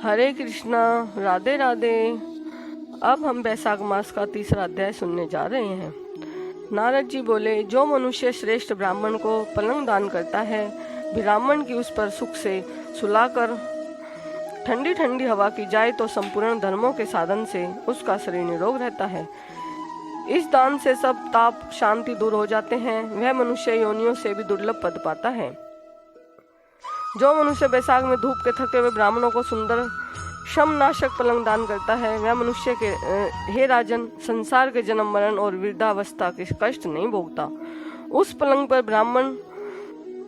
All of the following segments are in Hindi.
हरे कृष्णा, राधे राधे। अब हम वैशाख मास का तीसरा अध्याय सुनने जा रहे हैं। नारद जी बोले, जो मनुष्य श्रेष्ठ ब्राह्मण को पलंग दान करता है, ब्राह्मण की उस पर सुख से सुलाकर ठंडी ठंडी हवा की जाए तो संपूर्ण धर्मों के साधन से उसका शरीर निरोग रहता है। इस दान से सब ताप शांति दूर हो जाते हैं। वह मनुष्य योनियों से भी दुर्लभ पद पाता है। जो मनुष्य बैसाख में धूप के थके हुए ब्राह्मणों को सुंदर श्रमनाशक पलंग दान करता है, वह मनुष्य के हे राजन, संसार के जन्म मरण और वृद्धावस्था के कष्ट नहीं भोगता। उस पलंग पर ब्राह्मण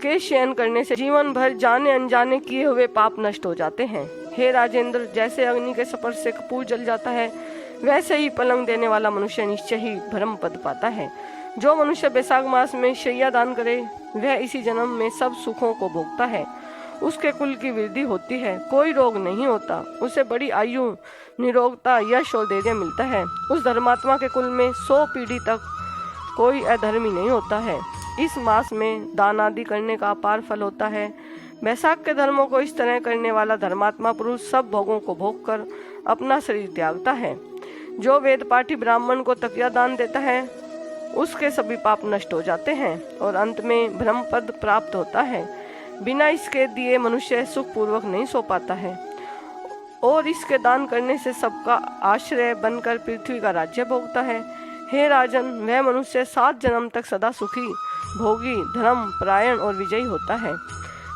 के शयन करने से जीवन भर जाने अनजाने किए हुए पाप नष्ट हो जाते हैं। हे राजेंद्र, जैसे अग्नि के स्पर्श से कपूर जल जाता है, वैसे ही पलंग देने वाला मनुष्य निश्चय ही भ्रम पद पाता है। जो मनुष्य बैसाख मास में शैया दान करे, वह इसी जन्म में सब सुखों को भोगता है। उसके कुल की वृद्धि होती है, कोई रोग नहीं होता, उसे बड़ी आयु, निरोगता, यश और धैर्य मिलता है। उस धर्मात्मा के कुल में 100 पीढ़ी तक कोई अधर्मी नहीं होता है। इस मास में दान आदि करने का अपार फल होता है। बैसाख के धर्मों को इस तरह करने वाला धर्मात्मा पुरुष सब भोगों को भोग कर अपना शरीर त्यागता है। जो वेद पाठी ब्राह्मण को तकिया दान देता है, उसके सभी पाप नष्ट हो जाते हैं और अंत में ब्रह्म पद प्राप्त होता है। बिना इसके दिए मनुष्य सुख पूर्वक नहीं सो पाता है और इसके दान करने से सबका आश्रय बनकर पृथ्वी का राज्य भोगता है। हे राजन, वह मनुष्य 7 जन्म तक सदा सुखी, भोगी, धर्म परायण और विजयी होता है,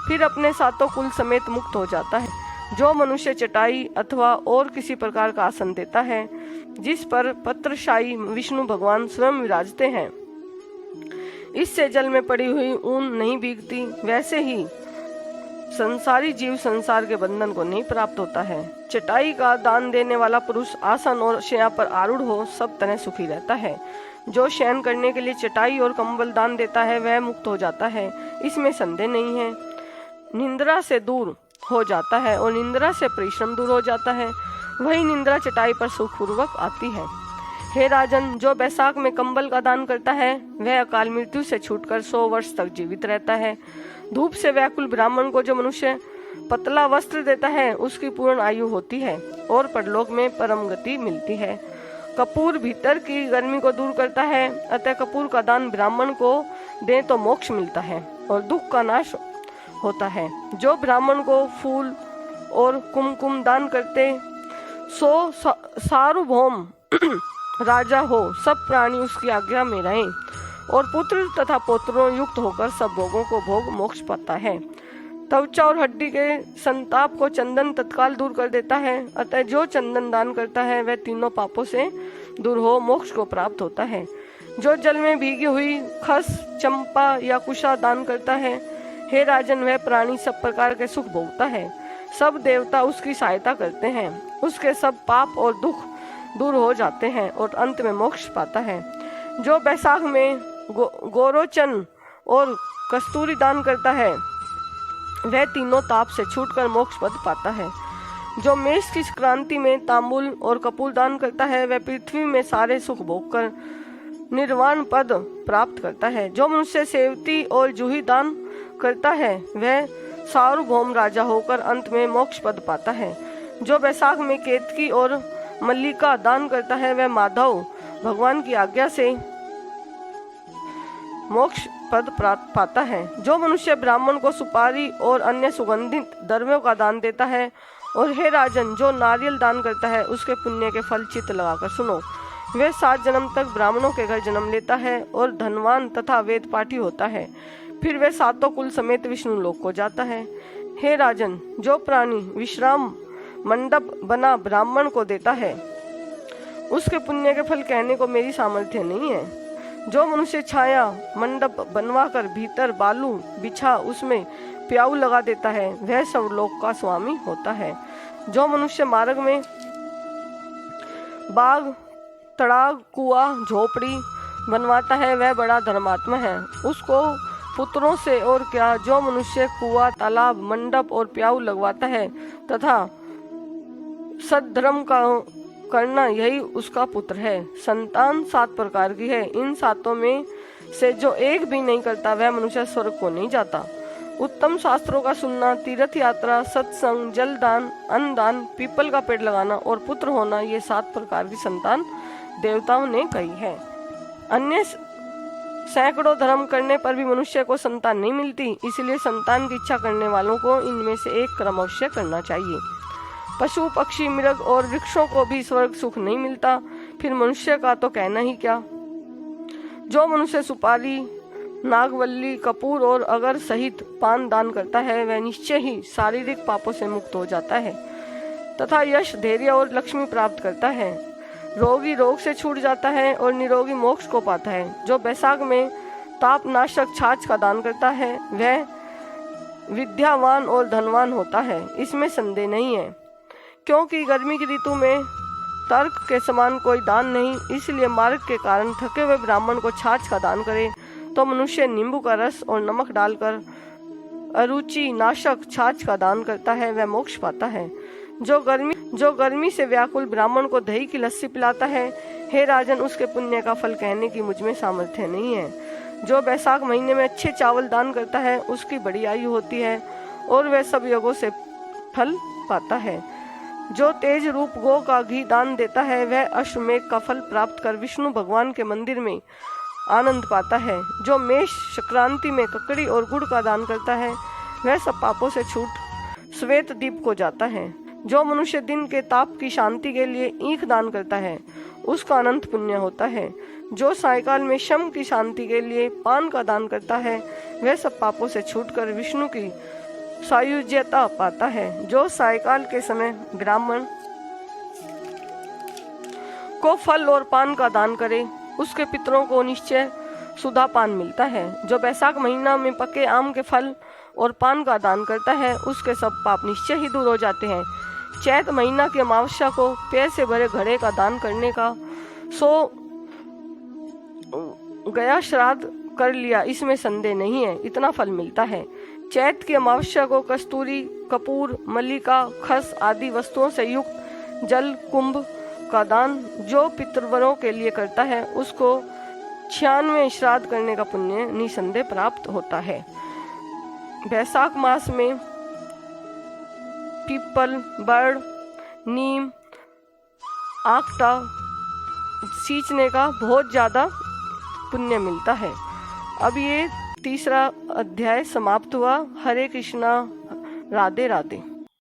फिर अपने सातों कुल समेत मुक्त हो जाता है। जो मनुष्य चटाई अथवा और किसी प्रकार का आसन देता है, जिस पर पत्रशाही विष्णु भगवान स्वयं विराजते हैं, इससे जल में पड़ी हुई ऊन नहीं भीगती, वैसे ही संसारी जीव संसार के बंधन को नहीं प्राप्त होता है। चटाई का दान देने वाला पुरुष आसन और शैया पर आरूढ़ हो सब तरह सुखी रहता है। जो शयन करने के लिए चटाई और कंबल दान देता है, वह मुक्त हो जाता है, इसमें संदेह नहीं है। निंद्रा से दूर हो जाता है और निंद्रा से परिश्रम दूर हो जाता है। वही निंद्रा चटाई पर सुखपूर्वक आती है। हे राजन, जो बैसाख में कंबल का दान करता है, वह अकाल मृत्यु से छूटकर 100 वर्ष तक जीवित रहता है। धूप से व्याकुल ब्राह्मण को जो मनुष्य पतला वस्त्र देता है, उसकी पूर्ण आयु होती है और परलोक में परम गति मिलती है। कपूर भीतर की गर्मी को दूर करता है, अतः कपूर का दान ब्राह्मण को दे तो मोक्ष मिलता है और दुख का नाश होता है। जो ब्राह्मण को फूल और कुमकुम दान करते, सो सार्वभौम राजा हो, सब प्राणी उसकी आज्ञा में रहें और पुत्र तथा पौत्रों युक्त होकर सब भोगों को भोग मोक्ष पाता है। त्वचा और हड्डी के संताप को चंदन तत्काल दूर कर देता है, अतः जो चंदन दान करता है, वह तीनों पापों से दूर हो मोक्ष को प्राप्त होता है। जो जल में भीगी हुई खस, चंपा या कुशा दान करता है, हे राजन, वह प्राणी सब प्रकार के सुख भोगता है। सब देवता उसकी सहायता करते हैं, उसके सब पाप और दुख दूर हो जाते हैं और अंत में मोक्ष पाता है। जो बैसाख में गोरोचन और कस्तूरी दान करता है, वह तीनों ताप से छूटकर मोक्ष पद पाता है। जो मेष की क्रांति में तांबुल और कपूर दान करता है, वह पृथ्वी में सारे सुख भोगकर निर्वाण पद प्राप्त करता है। जो मनुष्य सेवती और जूही दान करता है, वह सार्वभौम राजा होकर अंत में मोक्ष पद पाता है। जो बैसाख में केतकी और मल्लिका दान करता है, वह माधव भगवान की आज्ञा से मोक्ष पद प्राप्त पाता है। जो मनुष्य ब्राह्मण को सुपारी और अन्य सुगंधित द्रव्यों का दान देता है, और हे राजन, जो नारियल दान करता है, उसके पुण्य के फल चित्त लगाकर सुनो। वह 7 जन्म तक ब्राह्मणों के घर जन्म लेता है और धनवान तथा वेद पाठी होता है, फिर वह सातों कुल समेत विष्णु लोक को जाता है। हे राजन, जो प्राणी विश्राम मंडप बना ब्राह्मण को देता है, उसके पुण्य के फल कहने को मेरी सामर्थ्य नहीं है। जो मनुष्य छाया मंडप बनवाकर भीतर बालू बिछा उसमें प्याऊ लगा देता है, वह सर्वलोक का स्वामी होता है। जो मनुष्य मार्ग में बाग, तड़ाग, कुआं, झोपड़ी बनवाता है, वह बड़ा धर्मात्मा है, उसको पुत्रों से और क्या। जो मनुष्य कुआं, तालाब, मंडप और प्याऊ लगवाता है तथा सद्धर्म का करना, यही उसका पुत्र है। संतान 7 प्रकार की है, इन सातों में से जो एक भी नहीं करता, वह मनुष्य स्वर्ग को नहीं जाता। उत्तम शास्त्रों का सुनना, तीर्थ यात्रा, सत्संग, जलदान, अन्नदान, पीपल का पेड़ लगाना और पुत्र होना, ये 7 प्रकार की संतान देवताओं ने कही है। अन्य सैकड़ों धर्म करने पर भी मनुष्य को संतान नहीं मिलती, इसलिए संतान की इच्छा करने वालों को इनमें से एक कर्म अवश्य करना चाहिए। पशु, पक्षी, मृग और वृक्षों को भी स्वर्ग सुख नहीं मिलता, फिर मनुष्य का तो कहना ही क्या। जो मनुष्य सुपारी, नागवल्ली, कपूर और अगर सहित पान दान करता है, वह निश्चय ही शारीरिक पापों से मुक्त हो जाता है तथा यश, धैर्य और लक्ष्मी प्राप्त करता है। रोगी रोग से छूट जाता है और निरोगी मोक्ष को पाता है। जो बैसाख में ताप नाशक छाछ का दान करता है, वह विद्यावान और धनवान होता है, इसमें संदेह नहीं है। क्योंकि गर्मी की ऋतु में तर्क के समान कोई दान नहीं, इसलिए मार्ग के कारण थके हुए ब्राह्मण को छाछ का दान करे तो मनुष्य नींबू का रस और नमक डालकर अरुचि नाशक छाछ का दान करता है, वह मोक्ष पाता है। जो गर्मी से व्याकुल ब्राह्मण को दही की लस्सी पिलाता है, हे राजन, उसके पुण्य का फल कहने की मुझमें सामर्थ्य नहीं है। जो बैसाख महीने में अच्छे चावल दान करता है, उसकी बड़ी आयु होती है और वह सब योगों से फल पाता है। जो तेज रूप गो का घी दान देता है, वह अश्वमेघ का फल प्राप्त कर विष्णु भगवान के मंदिर में आनंद पाता है। जो मेष संक्रांति में ककड़ी और गुड़ का दान करता है, वह सब पापों से छूट श्वेत दीप को जाता है। जो मनुष्य दिन के ताप की शांति के लिए ईख दान करता है, उसका अनंत पुण्य होता है। जो सायकाल में शम की शांति के लिए पान का दान करता है, वह सब पापों से छूटकर विष्णु की सायुज्यता पाता है। जो सायकाल के समय ब्राह्मण को फल और पान का दान करे, उसके पितरों को निश्चय सुधा पान मिलता है। जो बैसाख महीना में पके आम के फल और पान का दान करता है, उसके सब पाप निश्चय ही दूर हो जाते हैं। चैत महीना की अमावस्या को पेड़ से भरे घड़े का दान करने का 100 गया श्राद्ध कर लिया, इसमें संदेह नहीं है, इतना फल मिलता है। चैत की अमावस्या को कस्तूरी, कपूर, मल्लिका, खस आदि वस्तुओं से युक्त जल कुंभ का दान जो पितृवरों के लिए करता है, उसको 96 श्राद्ध करने का पुण्य निसंदेह प्राप्त होता है। बैसाख मास में पीपल, बड़, नीम, आखटा सींचने का बहुत ज्यादा पुण्य मिलता है। अब ये तीसरा अध्याय समाप्त हुआ। हरे कृष्णा, राधे राधे।